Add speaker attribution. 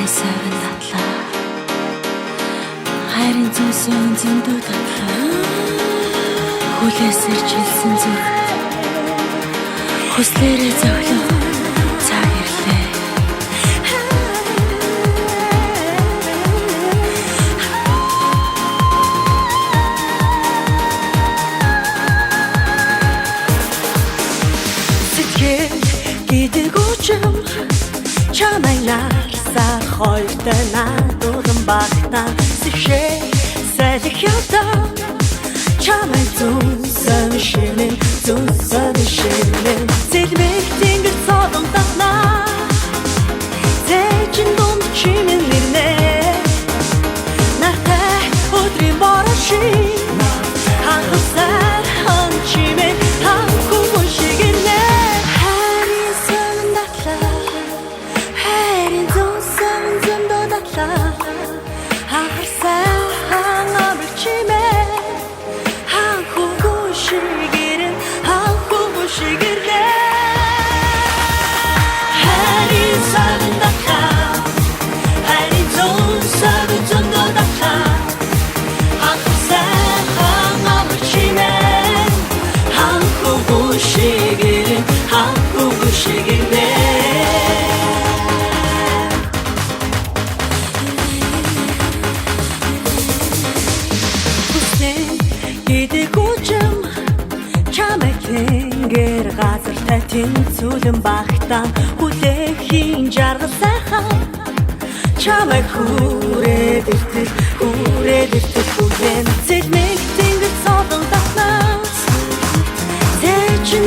Speaker 1: сайван татлаа хайрын зүүсэн зөндөө татлаа хүлээс ирж хэлсэн зүрх хүслээрээ зовлон цаг ирлээ гэдэг үчим чамайг нарсаар хоёртой надуулан багтаа сэхшээ салих явдаа чамайг зүүсэн шинэн зэлмэг тэнгэр цолон татнаа зэчин дунд чимэн нэрнэ нартай өдрийн бороши хангасаар хан чимэн хангуун шигэрнэ Тэнгэр газар татин цүлэн багтаа хүлээхийн жаргал сайхан чамайг хүрээд иртэл хүлээн зэлмэг тэнгэр цолон татнаа зэчин